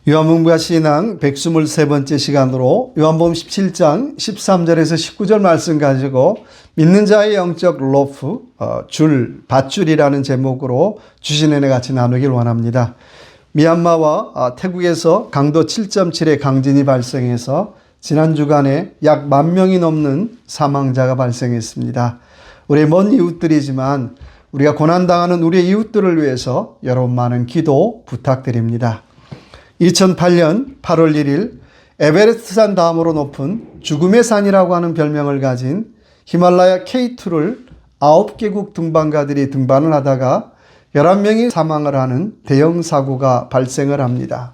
요한복음과 신앙 123번째 시간으로 요한복음 17장 13절에서 19절 말씀 가지고 믿는 자의 영적 로프, 밧줄이라는 제목으로 주신 은혜 같이 나누길 원합니다. 미얀마와 태국에서 강도 7.7의 강진이 발생해서 지난 주간에 약 10,000명이 넘는 사망자가 발생했습니다. 우리의 먼 이웃들이지만 우리가 고난당하는 우리의 이웃들을 위해서 여러분 많은 기도 부탁드립니다. 2008년 8월 1일 에베레스트산 다음으로 높은 죽음의 산이라고 하는 별명을 가진 히말라야 K2를 9개국 등반가들이 등반을 하다가 11명이 사망을 하는 대형 사고가 발생을 합니다.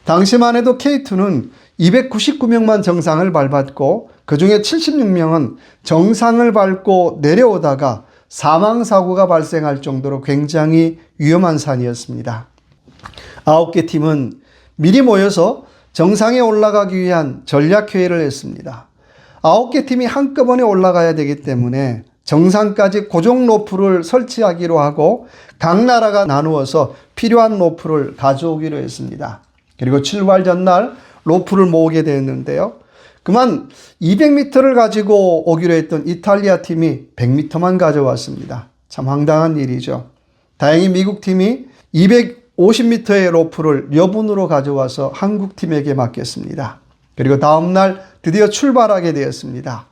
당시만 해도 K2는 299명만 정상을 밟았고 그 중에 76명은 정상을 밟고 내려오다가 사망사고가 발생할 정도로 굉장히 위험한 산이었습니다. 9개 팀은 미리 모여서 정상에 올라가기 위한 전략회의를 했습니다. 9개 팀이 한꺼번에 올라가야 되기 때문에 정상까지 고정 로프를 설치하기로 하고 각 나라가 나누어서 필요한 로프를 가져오기로 했습니다. 그리고 출발 전날 로프를 모으게 되었는데요. 그만 200m를 가지고 오기로 했던 이탈리아 팀이 100m만 가져왔습니다. 참 황당한 일이죠. 다행히 미국 팀이 250m의 로프를 여분으로 가져와서 한국 팀에게 맡겼습니다. 그리고 다음날 드디어 출발하게 되었습니다.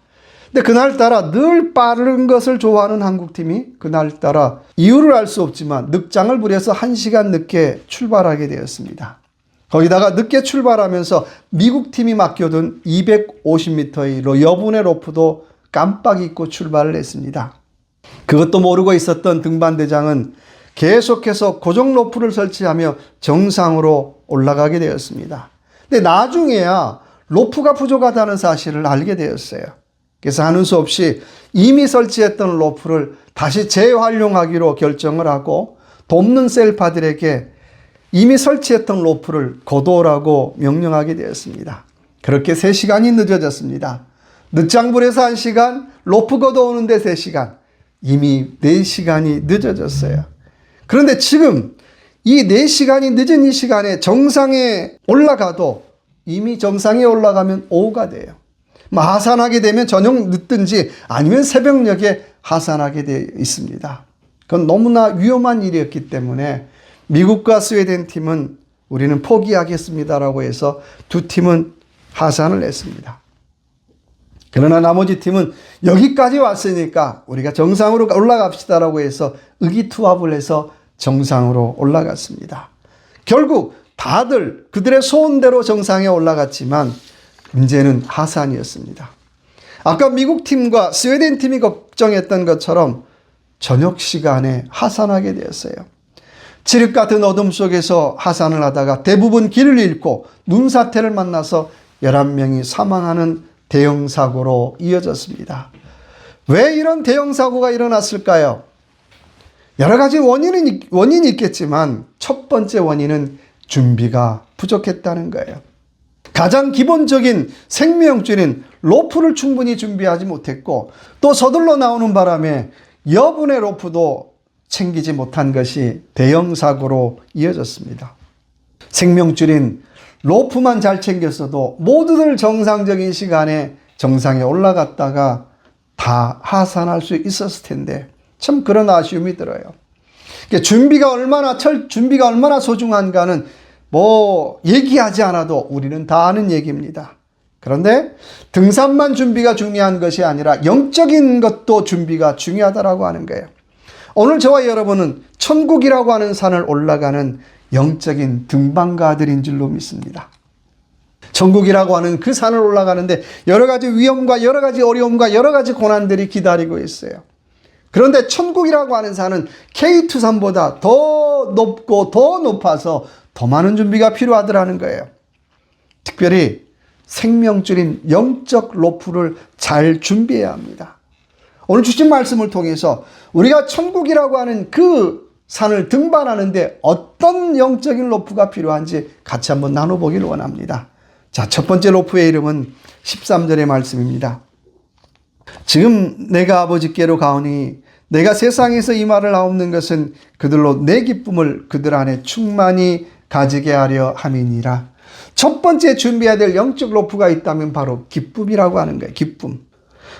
근데 그날따라 늘 빠른 것을 좋아하는 한국 팀이 그날따라 이유를 알 수 없지만 늑장을 부려서 1시간 늦게 출발하게 되었습니다. 거기다가 늦게 출발하면서 미국 팀이 맡겨둔 250m의 여분의 로프도 깜빡 잊고 출발을 했습니다. 그것도 모르고 있었던 등반대장은 계속해서 고정 로프를 설치하며 정상으로 올라가게 되었습니다. 근데 나중에야 로프가 부족하다는 사실을 알게 되었어요. 그래서 하는 수 없이 이미 설치했던 로프를 다시 재활용하기로 결정을 하고 돕는 셀파들에게 이미 설치했던 로프를 거둬오라고 명령하게 되었습니다. 그렇게 3시간이 늦어졌습니다. 늦장불에서 1시간, 로프 걷어오는데 3시간, 이미 4시간이 늦어졌어요. 그런데 지금 이 4시간이 늦은 이 시간에 정상에 올라가도 이미 정상에 올라가면 오후가 돼요. 하산하게 되면 저녁 늦든지 아니면 새벽녘에 하산하게 되어 있습니다. 그건 너무나 위험한 일이었기 때문에 미국과 스웨덴 팀은 우리는 포기하겠습니다라고 해서 두 팀은 하산을 했습니다. 그러나 나머지 팀은 여기까지 왔으니까 우리가 정상으로 올라갑시다라고 해서 의기투합을 해서 정상으로 올라갔습니다. 결국 다들 그들의 소원대로 정상에 올라갔지만 문제는 하산이었습니다. 아까 미국 팀과 스웨덴 팀이 걱정했던 것처럼 저녁 시간에 하산하게 되었어요. 칠흑 같은 어둠 속에서 하산을 하다가 대부분 길을 잃고 눈사태를 만나서 11명이 사망하는 대형 사고로 이어졌습니다. 왜 이런 대형 사고가 일어났을까요? 여러 가지 원인이 있겠지만 첫 번째 원인은 준비가 부족했다는 거예요. 가장 기본적인 생명줄인 로프를 충분히 준비하지 못했고 또 서둘러 나오는 바람에 여분의 로프도 챙기지 못한 것이 대형 사고로 이어졌습니다. 생명줄인 로프만 잘 챙겼어도 모두들 정상적인 시간에 정상에 올라갔다가 다 하산할 수 있었을 텐데 참 그런 아쉬움이 들어요. 준비가 얼마나 소중한가는 얘기하지 않아도 우리는 다 아는 얘기입니다. 그런데 등산만 준비가 중요한 것이 아니라 영적인 것도 준비가 중요하다라고 하는 거예요. 오늘 저와 여러분은 천국이라고 하는 산을 올라가는 영적인 등반가들인 줄로 믿습니다. 천국이라고 하는 그 산을 올라가는데 여러 가지 위험과 여러 가지 어려움과 여러 가지 고난들이 기다리고 있어요. 그런데 천국이라고 하는 산은 K2 산보다 더 높고 더 높아서 더 많은 준비가 필요하더라는 거예요. 특별히 생명줄인 영적 로프를 잘 준비해야 합니다. 오늘 주신 말씀을 통해서 우리가 천국이라고 하는 그 산을 등반하는데 어떤 영적인 로프가 필요한지 같이 한번 나눠보기를 원합니다. 자, 첫 번째 로프의 이름은 13절의 말씀입니다. 지금 내가 아버지께로 가오니 내가 세상에서 이 말을 하옵는 것은 그들로 내 기쁨을 그들 안에 충만히 가지게 하려 함이니라. 첫 번째 준비해야 될 영적 로프가 있다면 바로 기쁨이라고 하는 거예요. 기쁨.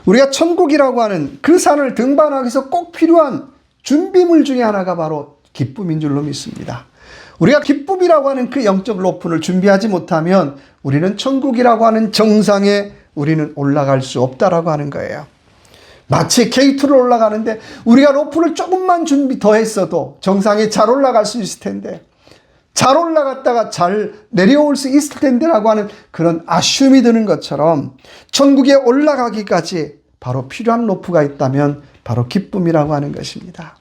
우리가 천국이라고 하는 그 산을 등반하기 위해서 꼭 필요한 준비물 중에 하나가 바로 기쁨인 줄로 믿습니다. 우리가 기쁨이라고 하는 그 영적 로프를 준비하지 못하면 우리는 천국이라고 하는 정상에 우리는 올라갈 수 없다라고 하는 거예요. 마치 K2를 올라가는데 우리가 로프를 조금만 준비 더 했어도 정상에 잘 올라갈 수 있을 텐데, 잘 올라갔다가 잘 내려올 수 있을 텐데라고 하는 그런 아쉬움이 드는 것처럼 천국에 올라가기까지 바로 필요한 로프가 있다면 바로 기쁨이라고 하는 것입니다.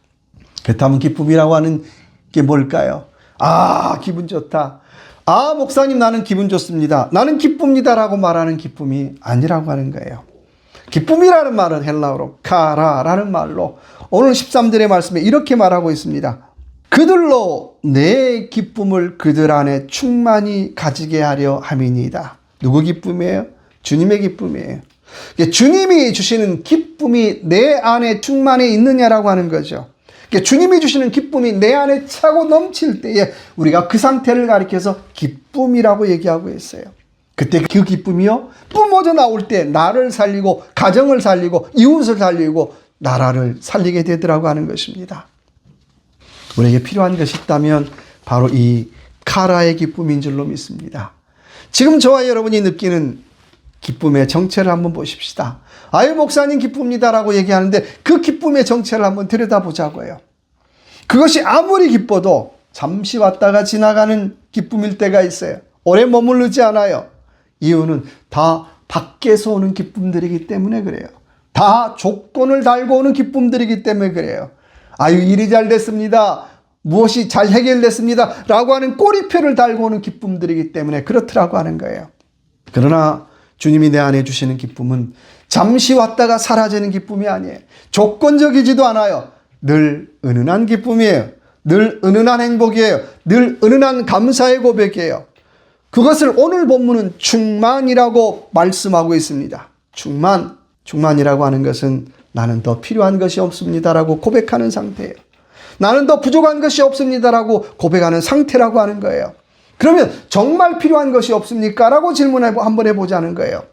그렇다면 기쁨이라고 하는 게 뭘까요? 아, 기분 좋다. 아, 목사님 나는 기분 좋습니다. 나는 기쁩니다라고 말하는 기쁨이 아니라고 하는 거예요. 기쁨이라는 말은 헬라어로 카라라는 말로 오늘 13절의 말씀에 이렇게 말하고 있습니다. 그들로 내 기쁨을 그들 안에 충만히 가지게 하려 함이니이다. 누구 기쁨이에요? 주님의 기쁨이에요. 주님이 주시는 기쁨이 내 안에 충만히 있느냐라고 하는 거죠. 주님이 주시는 기쁨이 내 안에 차고 넘칠 때에 우리가 그 상태를 가리켜서 기쁨이라고 얘기하고 있어요. 그때 그 기쁨이요, 뿜어져 나올 때 나를 살리고 가정을 살리고 이웃을 살리고 나라를 살리게 되더라고 하는 것입니다. 우리에게 필요한 것이 있다면 바로 이 카라의 기쁨인 줄로 믿습니다. 지금 저와 여러분이 느끼는 기쁨의 정체를 한번 보십시다. 아유, 목사님 기쁩니다라고 얘기하는데 그 기쁨의 정체를 한번 들여다보자고요. 그것이 아무리 기뻐도 잠시 왔다가 지나가는 기쁨일 때가 있어요. 오래 머무르지 않아요. 이유는 다 밖에서 오는 기쁨들이기 때문에 그래요. 다 조건을 달고 오는 기쁨들이기 때문에 그래요. 아유, 일이 잘 됐습니다. 무엇이 잘 해결됐습니다. 라고 하는 꼬리표를 달고 오는 기쁨들이기 때문에 그렇더라고 하는 거예요. 그러나 주님이 내 안에 주시는 기쁨은 잠시 왔다가 사라지는 기쁨이 아니에요. 조건적이지도 않아요. 늘 은은한 기쁨이에요. 늘 은은한 행복이에요. 늘 은은한 감사의 고백이에요. 그것을 오늘 본문은 충만이라고 말씀하고 있습니다. 충만이라고 하는 것은 나는 더 필요한 것이 없습니다라고 고백하는 상태예요. 나는 더 부족한 것이 없습니다라고 고백하는 상태라고 하는 거예요. 그러면 정말 필요한 것이 없습니까? 라고 질문을 한번 해보자는 거예요.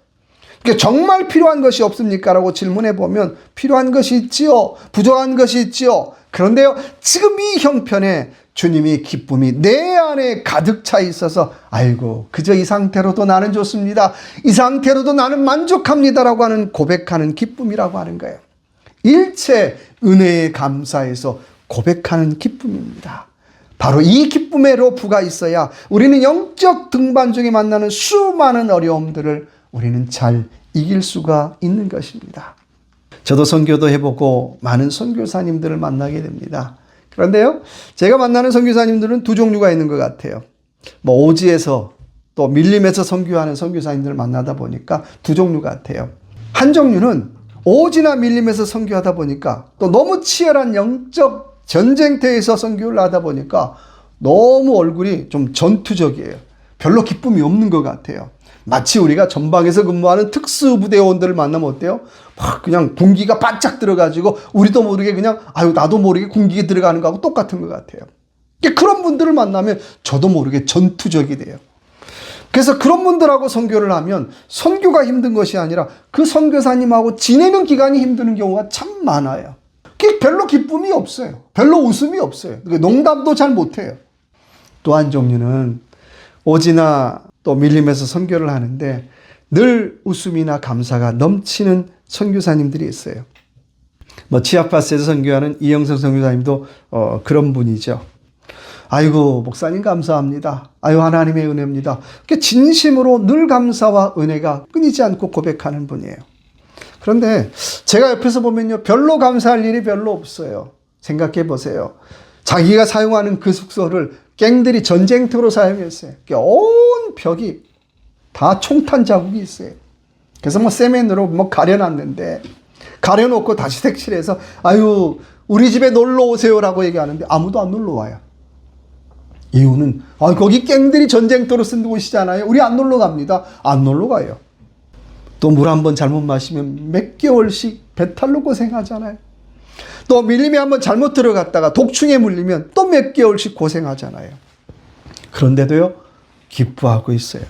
정말 필요한 것이 없습니까? 라고 질문해 보면 필요한 것이 있지요. 부족한 것이 있지요. 그런데요, 지금 이 형편에 주님이 기쁨이 내 안에 가득 차 있어서 아이고, 그저 이 상태로도 나는 좋습니다. 이 상태로도 나는 만족합니다라고 하는 고백하는 기쁨이라고 하는 거예요. 일체 은혜에 감사해서 고백하는 기쁨입니다. 바로 이 기쁨의 로프가 있어야 우리는 영적 등반 중에 만나는 수많은 어려움들을 우리는 잘 이길 수가 있는 것입니다. 저도 선교도 해보고 많은 선교사님들을 만나게 됩니다. 그런데요, 제가 만나는 선교사님들은 두 종류가 있는 것 같아요. 오지에서 또 밀림에서 선교하는 선교사님들을 만나다 보니까 두 종류 같아요. 한 종류는 오지나 밀림에서 선교하다 보니까 또 너무 치열한 영적 전쟁터에서 선교를 하다 보니까 너무 얼굴이 좀 전투적이에요. 별로 기쁨이 없는 것 같아요. 마치 우리가 전방에서 근무하는 특수부대원들을 만나면 어때요? 막 그냥 군기가 바짝 들어가지고 우리도 모르게 그냥 아유, 나도 모르게 군기가 들어가는 거하고 똑같은 것 같아요. 그런 분들을 만나면 저도 모르게 전투적이 돼요. 그래서 그런 분들하고 선교를 하면 선교가 힘든 것이 아니라 그 선교사님하고 지내는 기간이 힘드는 경우가 참 많아요. 별로 기쁨이 없어요. 별로 웃음이 없어요. 농담도 잘 못해요. 또 한 종류는 오지나 또 밀림에서 선교를 하는데 늘 웃음이나 감사가 넘치는 선교사님들이 있어요. 치아파스에서 선교하는 이영성 선교사님도 그런 분이죠. 아이고, 목사님 감사합니다. 아유, 하나님의 은혜입니다. 진심으로 늘 감사와 은혜가 끊이지 않고 고백하는 분이에요. 그런데 제가 옆에서 보면요, 별로 감사할 일이 별로 없어요. 생각해 보세요. 자기가 사용하는 그 숙소를 갱들이 전쟁터로 사용했어요. 온 벽이 다 총탄 자국이 있어요. 그래서 세면으로 가려놨는데, 가려놓고 다시 색칠해서 아유, 우리 집에 놀러 오세요라고 얘기하는데 아무도 안 놀러 와요. 이유는 거기 갱들이 전쟁터로 쓴 곳이잖아요. 우리 안 놀러 갑니다. 안 놀러 가요. 또 물 한 번 잘못 마시면 몇 개월씩 배탈로 고생하잖아요. 또 밀림에 한번 잘못 들어갔다가 독충에 물리면 또 몇 개월씩 고생하잖아요. 그런데도요, 기뻐하고 있어요.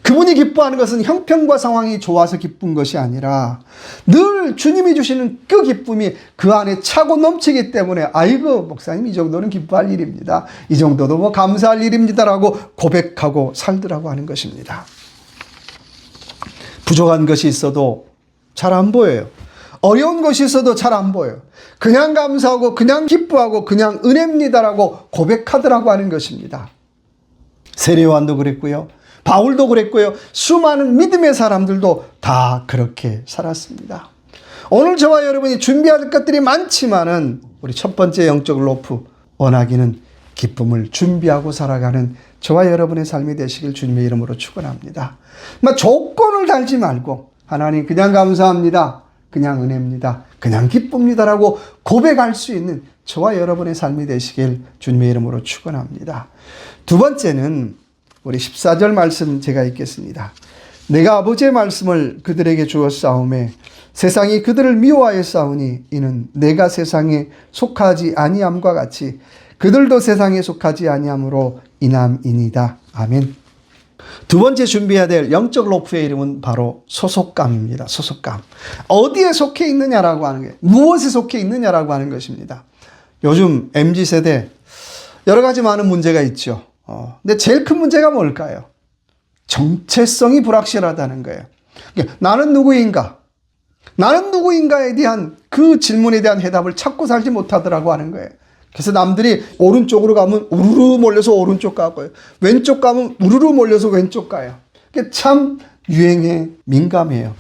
그분이 기뻐하는 것은 형편과 상황이 좋아서 기쁜 것이 아니라 늘 주님이 주시는 그 기쁨이 그 안에 차고 넘치기 때문에 아이고 목사님 이 정도는 기뻐할 일입니다. 이 정도도 뭐 감사할 일입니다라고 고백하고 살더라고 하는 것입니다. 부족한 것이 있어도 잘 안 보여요. 어려운 것이 있어도 잘 안 보여요. 그냥 감사하고 그냥 기뻐하고 그냥 은혜입니다라고 고백하더라고 하는 것입니다. 세례요한도 그랬고요. 바울도 그랬고요. 수많은 믿음의 사람들도 다 그렇게 살았습니다. 오늘 저와 여러분이 준비할 것들이 많지만은 우리 첫 번째 영적 로프, 원하기는 기쁨을 준비하고 살아가는 저와 여러분의 삶이 되시길 주님의 이름으로 축원합니다. 조건을 달지 말고 하나님 그냥 감사합니다. 그냥 은혜입니다. 그냥 기쁩니다라고 고백할 수 있는 저와 여러분의 삶이 되시길 주님의 이름으로 축원합니다. 두 번째는 우리 14절 말씀 제가 읽겠습니다. 내가 아버지의 말씀을 그들에게 주었사오매 세상이 그들을 미워하였사오니 이는 내가 세상에 속하지 아니함과 같이 그들도 세상에 속하지 아니함으로 인함이니이다. 아멘. 두 번째 준비해야 될 영적 로프의 이름은 바로 소속감입니다. 소속감. 어디에 속해 있느냐라고 하는 게, 무엇에 속해 있느냐라고 하는 것입니다. 요즘 MZ세대 여러 가지 많은 문제가 있죠. 근데 제일 큰 문제가 뭘까요? 정체성이 불확실하다는 거예요. 나는 누구인가? 나는 누구인가에 대한 그 질문에 대한 해답을 찾고 살지 못하더라고 하는 거예요. 그래서 남들이 오른쪽으로 가면 우르르 몰려서 오른쪽 가고요. 왼쪽 가면 우르르 몰려서 왼쪽 가요. 참 유행에 민감해요.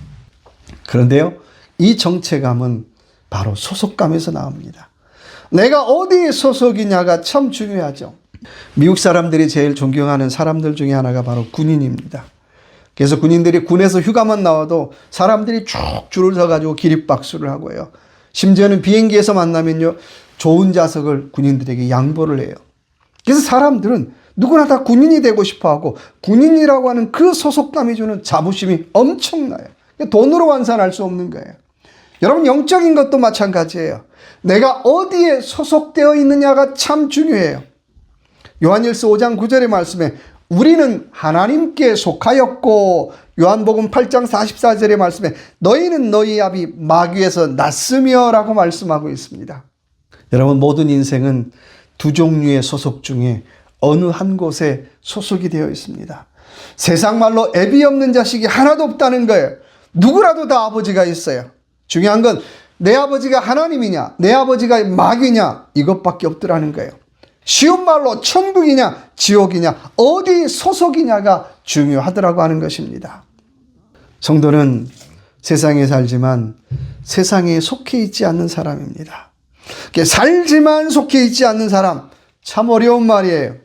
그런데요, 이 정체감은 바로 소속감에서 나옵니다. 내가 어디에 소속이냐가 참 중요하죠. 미국 사람들이 제일 존경하는 사람들 중에 하나가 바로 군인입니다. 그래서 군인들이 군에서 휴가만 나와도 사람들이 쭉 줄을 서가지고 기립박수를 하고요. 심지어는 비행기에서 만나면요, 좋은 좌석을 군인들에게 양보를 해요. 그래서 사람들은 누구나 다 군인이 되고 싶어 하고 군인이라고 하는 그 소속감이 주는 자부심이 엄청나요. 돈으로 환산할 수 없는 거예요. 여러분, 영적인 것도 마찬가지예요. 내가 어디에 소속되어 있느냐가 참 중요해요. 요한일서 5장 9절의 말씀에 우리는 하나님께 속하였고, 요한복음 8장 44절의 말씀에 너희는 너희 아비 마귀에서 났으며 라고 말씀하고 있습니다. 여러분, 모든 인생은 두 종류의 소속 중에 어느 한 곳에 소속이 되어 있습니다. 세상 말로 애비 없는 자식이 하나도 없다는 거예요. 누구라도 다 아버지가 있어요. 중요한 건 내 아버지가 하나님이냐 내 아버지가 마귀냐 이것밖에 없더라는 거예요. 쉬운 말로 천국이냐 지옥이냐 어디 소속이냐가 중요하더라고 하는 것입니다. 성도는 세상에 살지만 세상에 속해 있지 않는 사람입니다. 살지만 속해 있지 않는 사람, 참 어려운 말이에요.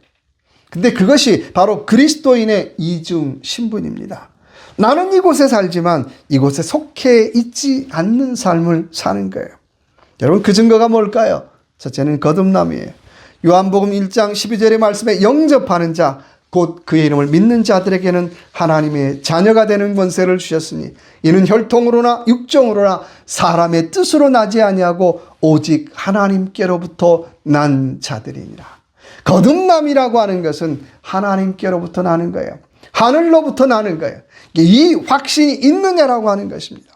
근데 그것이 바로 그리스도인의 이중 신분입니다. 나는 이곳에 살지만 이곳에 속해 있지 않는 삶을 사는 거예요. 여러분, 그 증거가 뭘까요? 첫째는 거듭남이에요. 요한복음 1장 12절의 말씀에 영접하는 자, 곧 그의 이름을 믿는 자들에게는 하나님의 자녀가 되는 권세를 주셨으니 이는 혈통으로나 육정으로나 사람의 뜻으로 나지 아니하고 오직 하나님께로부터 난 자들이니라. 거듭남이라고 하는 것은 하나님께로부터 나는 거예요. 하늘로부터 나는 거예요. 이 확신이 있느냐라고 하는 것입니다.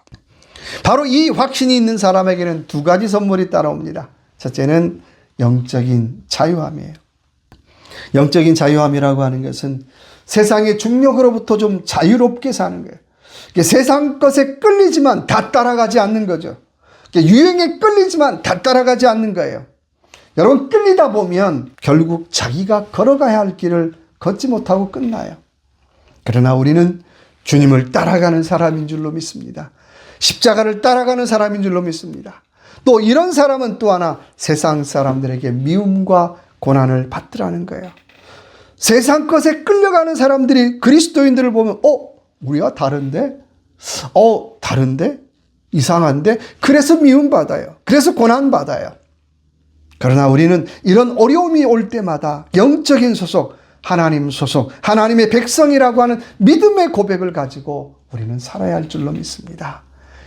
바로 이 확신이 있는 사람에게는 두 가지 선물이 따라옵니다. 첫째는 영적인 자유함이에요. 영적인 자유함이라고 하는 것은 세상의 중력으로부터 좀 자유롭게 사는 거예요. 세상 것에 끌리지만 다 따라가지 않는 거죠. 유행에 끌리지만 다 따라가지 않는 거예요. 여러분, 끌리다 보면 결국 자기가 걸어가야 할 길을 걷지 못하고 끝나요. 그러나 우리는 주님을 따라가는 사람인 줄로 믿습니다. 십자가를 따라가는 사람인 줄로 믿습니다. 또 이런 사람은 또 하나 세상 사람들에게 미움과 고난을 받더라는 거예요. 세상 것에 끌려가는 사람들이 그리스도인들을 보면 우리가 다른데? 다른데? 이상한데? 그래서 미움받아요. 그래서 고난받아요. 그러나 우리는 이런 어려움이 올 때마다 영적인 소속, 하나님 소속, 하나님의 백성이라고 하는 믿음의 고백을 가지고 우리는 살아야 할 줄로 믿습니다.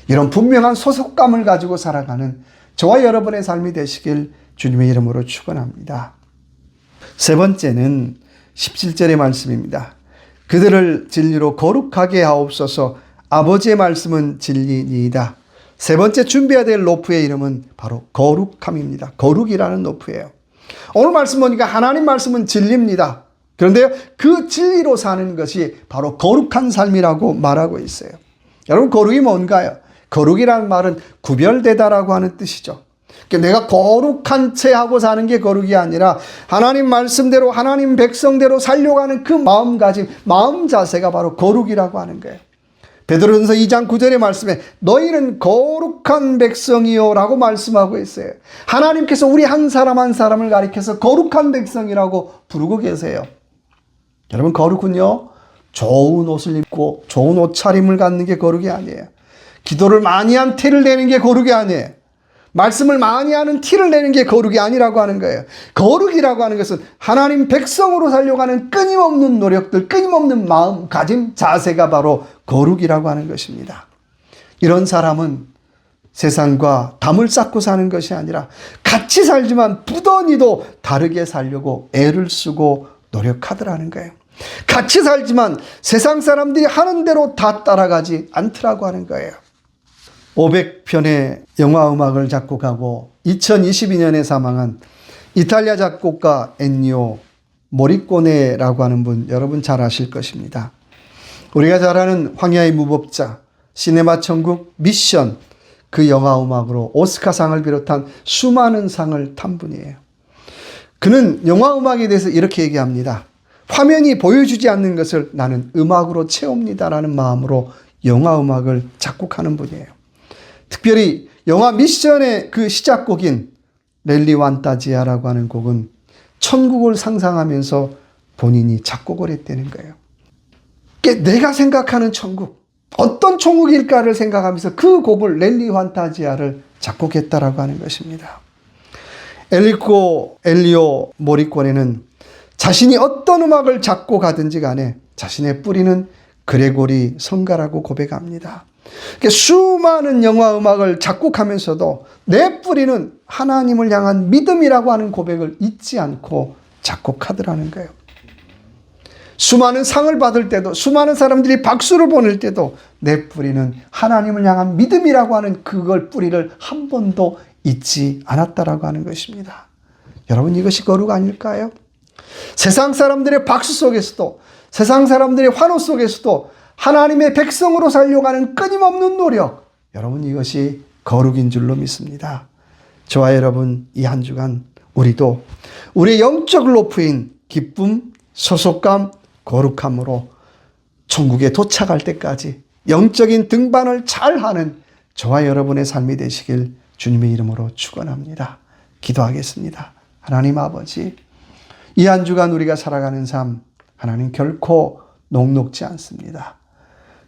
이런 분명한 소속감을 가지고 살아가는 저와 여러분의 삶이 되시길 주님의 이름으로 축원합니다. 세 번째는 17절의 말씀입니다. 그들을 진리로 거룩하게 하옵소서. 아버지의 말씀은 진리니이다. 세 번째 준비해야 될 로프의 이름은 바로 거룩함입니다. 거룩이라는 로프예요. 오늘 말씀 보니까 하나님 말씀은 진리입니다. 그런데 그 진리로 사는 것이 바로 거룩한 삶이라고 말하고 있어요. 여러분, 거룩이 뭔가요? 거룩이라는 말은 구별되다라고 하는 뜻이죠. 내가 거룩한 채 하고 사는 게 거룩이 아니라 하나님 말씀대로 하나님 백성대로 살려고 하는 그 마음가짐, 마음 자세가 바로 거룩이라고 하는 거예요. 베드로전서 2장 9절의 말씀에 너희는 거룩한 백성이요 라고 말씀하고 있어요. 하나님께서 우리 한 사람 한 사람을 가리켜서 거룩한 백성이라고 부르고 계세요. 여러분, 거룩은요, 좋은 옷을 입고 좋은 옷차림을 갖는 게 거룩이 아니에요. 기도를 많이 한 티를 내는 게 거룩이 아니에요. 말씀을 많이 하는 티를 내는 게 거룩이 아니라고 하는 거예요. 거룩이라고 하는 것은 하나님 백성으로 살려고 하는 끊임없는 노력들, 끊임없는 마음가짐, 자세가 바로 거룩이라고 하는 것입니다. 이런 사람은 세상과 담을 쌓고 사는 것이 아니라 같이 살지만 부더니도 다르게 살려고 애를 쓰고 노력하더라는 거예요. 같이 살지만 세상 사람들이 하는 대로 다 따라가지 않더라고 하는 거예요. 500편의 영화 음악을 작곡하고 2022년에 사망한 이탈리아 작곡가 엔니오 모리꼬네라고 하는 분, 여러분 잘 아실 것입니다. 우리가 잘 아는 황야의 무법자, 시네마 천국, 미션, 그 영화 음악으로 오스카상을 비롯한 수많은 상을 탄 분이에요. 그는 영화 음악에 대해서 이렇게 얘기합니다. 화면이 보여주지 않는 것을 나는 음악으로 채웁니다라는 마음으로 영화 음악을 작곡하는 분이에요. 특별히 영화 미션의 그 시작곡인 렐리 완타지아라고 하는 곡은 천국을 상상하면서 본인이 작곡을 했다는 거예요. 내가 생각하는 천국, 어떤 천국일까를 생각하면서 그 곡을 렐리 완타지아를 작곡했다라고 하는 것입니다. 엘리오 모리꼬네는 자신이 어떤 음악을 작곡하든지 간에 자신의 뿌리는 그레고리 성가라고 고백합니다. 수많은 영화 음악을 작곡하면서도 내 뿌리는 하나님을 향한 믿음이라고 하는 고백을 잊지 않고 작곡하더라는 거예요. 수많은 상을 받을 때도, 수많은 사람들이 박수를 보낼 때도 내 뿌리는 하나님을 향한 믿음이라고 하는 그걸 뿌리를 한 번도 잊지 않았다라고 하는 것입니다. 여러분, 이것이 거룩 아닐까요? 세상 사람들의 박수 속에서도, 세상 사람들의 환호 속에서도 하나님의 백성으로 살려고 하는 끊임없는 노력, 여러분, 이것이 거룩인 줄로 믿습니다. 저와 여러분, 이 한 주간 우리도 우리의 영적 로프인 기쁨, 소속감, 거룩함으로 천국에 도착할 때까지 영적인 등반을 잘하는 저와 여러분의 삶이 되시길 주님의 이름으로 축원합니다. 기도하겠습니다. 하나님 아버지, 이 한 주간 우리가 살아가는 삶, 하나님 결코 녹록지 않습니다.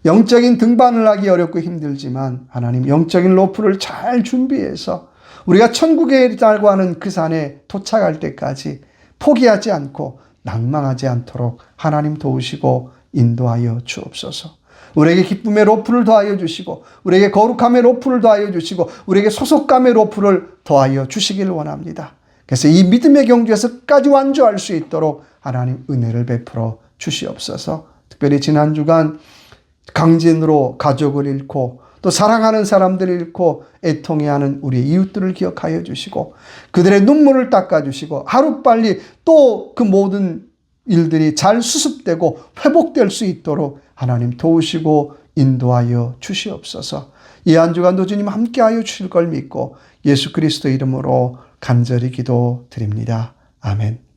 영적인 등반을 하기 어렵고 힘들지만 하나님, 영적인 로프를 잘 준비해서 우리가 천국에 이르다고 하는 그 산에 도착할 때까지 포기하지 않고 낭망하지 않도록 하나님 도우시고 인도하여 주옵소서. 우리에게 기쁨의 로프를 더하여 주시고, 우리에게 거룩함의 로프를 더하여 주시고, 우리에게 소속감의 로프를 더하여 주시기를 원합니다. 그래서 이 믿음의 경주에서 끝까지 완주할 수 있도록 하나님 은혜를 베풀어 주시옵소서. 특별히 지난 주간 강진으로 가족을 잃고 또 사랑하는 사람들을 잃고 애통해하는 우리의 이웃들을 기억하여 주시고, 그들의 눈물을 닦아주시고, 하루빨리 또 그 모든 일들이 잘 수습되고 회복될 수 있도록 하나님 도우시고 인도하여 주시옵소서. 이 한 주간도 주님 함께하여 주실 걸 믿고 예수 그리스도 이름으로 간절히 기도드립니다. 아멘.